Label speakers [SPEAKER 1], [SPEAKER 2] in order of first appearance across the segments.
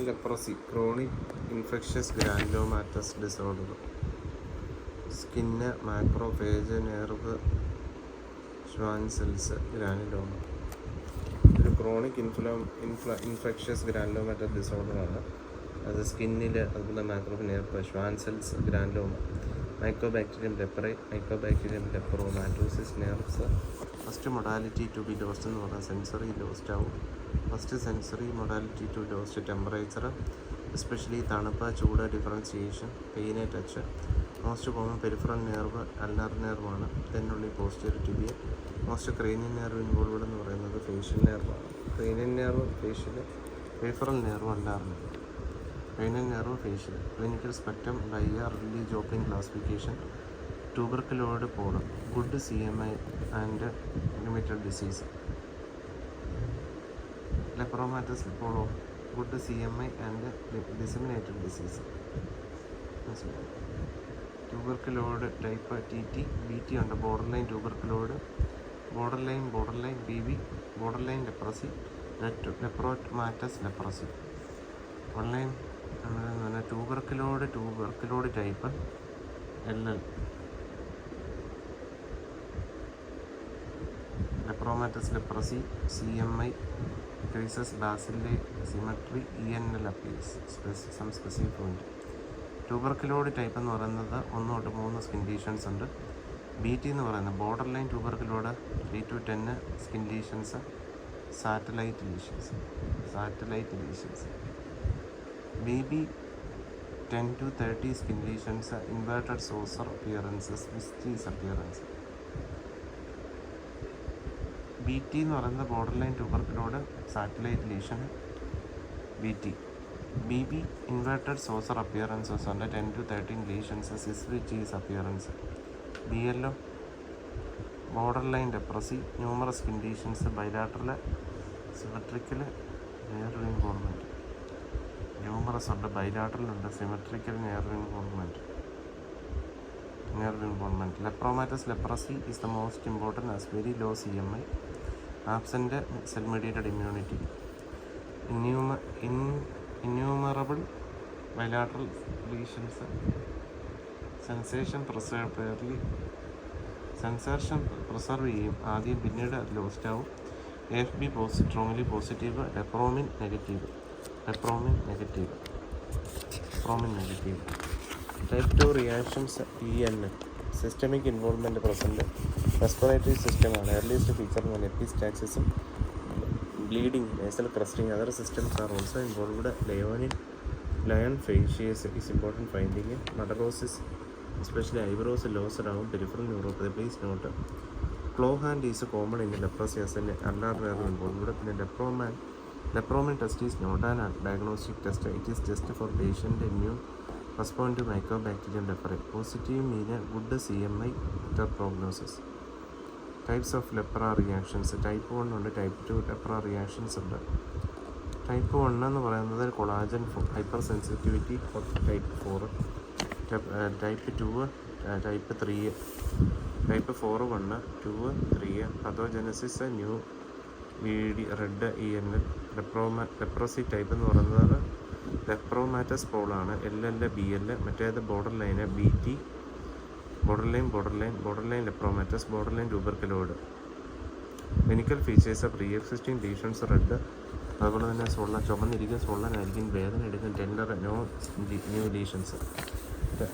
[SPEAKER 1] Leprosy chronic infectious granulomatous disorder. Skin macrophage nerve Schwann cells granuloma. ഒരു chronic infectious granulomatous ഡിസോർഡറാണ്. അത് സ്കിന്നിൽ അതുപോലെ macrophage nerve Schwann cells granuloma. Mycobacterium leprae, mycobacterium lepromatosis nerves. First modality to be lost എന്ന് പറഞ്ഞാൽ sensory lost ആവും. First sensory modality to lost temperature, especially തണുപ്പ്, ചൂട്, differentiation, pain, touch. Most common peripheral nerve ulnar നെർവാണ്. തെന്നുള്ളിൽ posterior tibia. Most cranial nerve involved എന്ന് പറയുന്നത് facial നെർവാണ്. Cranial nerve facial, peripheral nerve ulnar nerve. Cranial nerve facial. Clinical spectrum ഡയർ റിലി Jopling classification. Tuberculoid pole, good CMI and limited disease. Lepromatous പോളോ, good CMI and disseminated disease. Tuberculoid type TT, BT ഉണ്ട്. Borderline tuberculoid, borderline BB, borderline leprosy, lepromatous leprosy. Online tuberculoid type LL. Lepromatous leprosy, CMI increases bacilli symmetry, ENL appears some specific point. Tuberculoid type എന്ന് പറയുന്നത് 1 തൊട്ട് 3 skin lesions ഉണ്ട്. BT എന്ന് പറയുന്നത് border line tuberculoid 3 to 10 skin lesions, satellite lesions. BB 10 to 30 skin lesions, inverted saucer appearances, വിസ്റ്റീസ് appearance. BT എന്ന് പറയുന്നത് border line tuberculoid, satellite lesion, BT. BB inverted saucer appearances ഉണ്ട്, 10 to 13 ലീഷൻസ്, സിസ്വിച്ചീസ് appearance. BLO border line leprosy, numerous skin lesions, bilateral symmetrical nerve involvement. Numerous ഉണ്ട്, bilateral ഉണ്ട്, symmetrical nerve involvement. Lepromatous leprosy is the most important as very low CMI, absent cell-mediated immunity. Innumerable bilateral lesions, sensation preserve ചെയ്യും ആദ്യം, പിന്നീട് അത് lost ആവും. AFB strongly positive, lepromin negative. Type 2 reactions EN, systemic involvement present. Respiratory system ആണ്. Earliest feature ആണ് epistaxis, bleeding, nasal crusting. Other systems are also involved. Lion facies is important finding. Madarosis, especially eyebrows loss around peripheral neuropathy. Please note, claw hand is common in leprosy as an ulnar nerve involved. In lepromin test is not an diagnostic test. It is just for patient immune respond to mycobacterium leprae. Positive mean good CMI, better prognosis. Types of lepra reactions. Type 1 ഉണ്ട്, Type 2 lepra reactions ഉണ്ട്. Type 1 എന്ന് പറയുന്നത് collagen hyper sensitivity, Type 4. Type 2, Type 3. Type 4 1, 2, 3. Pathogenesis new red ENL. Leprosy type എന്ന് പറയുന്നത് lepromatous പോളാണ്, LL BL. മറ്റേത് border line BT, border line lepromatous, border line tuberculoid. Clinical features pre existing lesions red, അതുപോലെ തന്നെ ചുമന്നിരിക്കും, സ്വള്ളനായിരിക്കും, വേദന എടുക്കും, tender, no new lesions.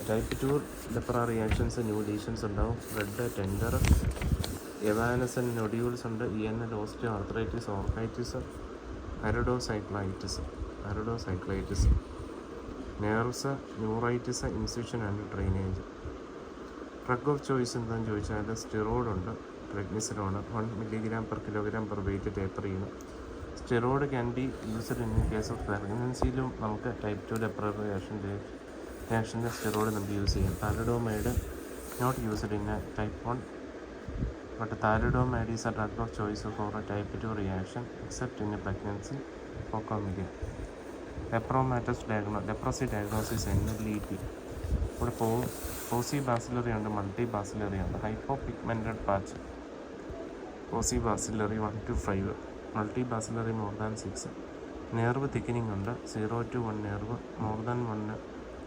[SPEAKER 1] Type 2 lepra reactions new lesions ഉണ്ടാവും, റെഡ്, ടെൻഡർ, എവാനസൻ നൊഡ്യൂൾസ് ഉണ്ട്, ENL osteoarthritis, orchitis, iridocyclitis. Nerves, neuritis, incision and drainage. Drug of choice എന്താണെന്ന് ചോദിച്ചാൽ സ്റ്റിറോയിഡ് ഉണ്ട്, പ്രെഗ്നിസിലോൺ 1 mg/kg/weight ടേപ്പർ ചെയ്യണം. Steroid can be used in case of പ്രഗ്നൻസിയിലും നമുക്ക് Type 2 lepra റിയാക്ഷൻ്റെ steroid നമുക്ക് use ചെയ്യാം. Thalidomide not used in Type 1, but thalidomide is a drug of choice for a Type 2 reaction except in a pregnancy. Focomia. Leprosy diagnosis NLET. ഇവിടെ പോസിബാസിലറി ഉണ്ട്, multibacillary ഉണ്ട്. Hypopigmented patch paucibacillary 1 to 5, multibacillary more than 6. Nerve thickening ഉണ്ട്. 0 to 1 nerve, more than 1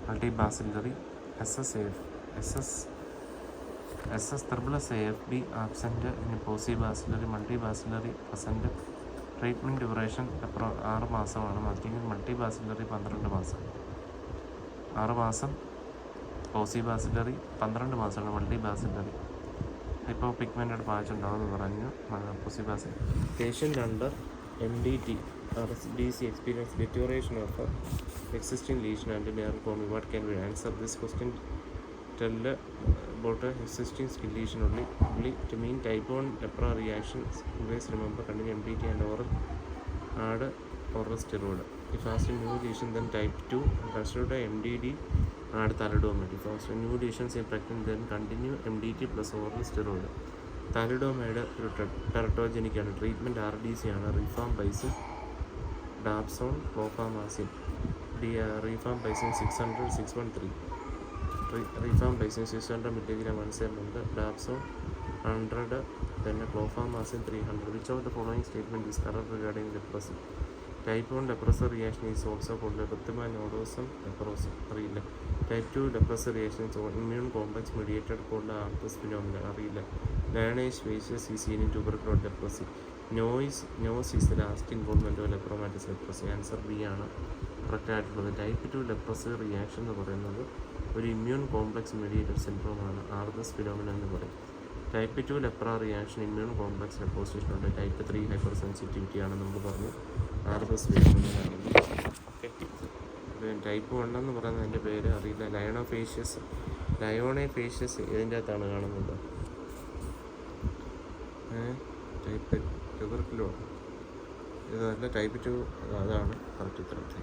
[SPEAKER 1] multibacillary, SS AFB absent, ഇനി paucibacillary, multibacillary present. Treatment duration 6 മാസമാണ്. Multi bacillary 12 മാസം, 6 മാസം. പോസി bacillary 12 മാസമാണ്. Multibacillary ഇപ്പോൾ pigmented patch ഉണ്ടാവുമെന്ന് പറഞ്ഞു. Paucibacillary patient under MDT or DC experience deterioration of existing lesion and nerve form. What can we answer this question? Tell about existing skin lesion only. To mean type 1 EPRA reactions, always remember continue MDT and oral steroid. If asked new lesion, then type 2 consider MDD, add thalidomide. If asked new lesions in pregnant, then continue MDT plus oral steroid. Thalidomide ഒരു ടെറട്ടോജനിക്കാണ്. Treatment RDC ആണ്. റിഫാംപൈസിൻ, dapsone, ക്ലോഫാമാസിൻ. റിഫാംപൈസിൻ 600, 613. റിഫാംപൈസിൻ 600 mg once a month. Dapsone 100, then ക്ലോഫാമാസിൻ 300. Which of the following statement is correct regarding leprosy? Type 1 leprosy reaction is also called erythema nodosum leprosa. അറിയില്ല. Type 2 leprosy reaction is immune complex mediated called Arthus phenomena. അറിയില്ല. Lionish facies is seen in tuberculosis leprosy. Nose is the last involvement of lepromatous leprosy. Answer B ആണ് correct ആയിട്ടുള്ളത്. Type 2 leprosy reaction എന്ന് പറയുന്നത് ഒരു immune complex mediated സിൻഡ്രോമാണ്. ആർതസ് phenomena എന്ന് പറയും. Type 2 lepra reaction immune complex deposition ഉണ്ട്. Type 3 hyper sensitivity ആണ് നമ്മൾ പറഞ്ഞു. ആർതസ് ഫിനോമിന. ഓക്കെ, ടൈപ്പ് 1 എന്ന് പറയുന്നത് എൻ്റെ പേര് അറിയില്ല. ലയോണോഫേഷ്യസ് ഇതിൻ്റെ അകത്താണ് കാണുന്നത്. ടൈപ്പ് ട്യൂബർക്കുലോസ് ഇതല്ല. ടൈപ്പ് 2 അതാണ് കറക്റ്റ് ഉത്തരം.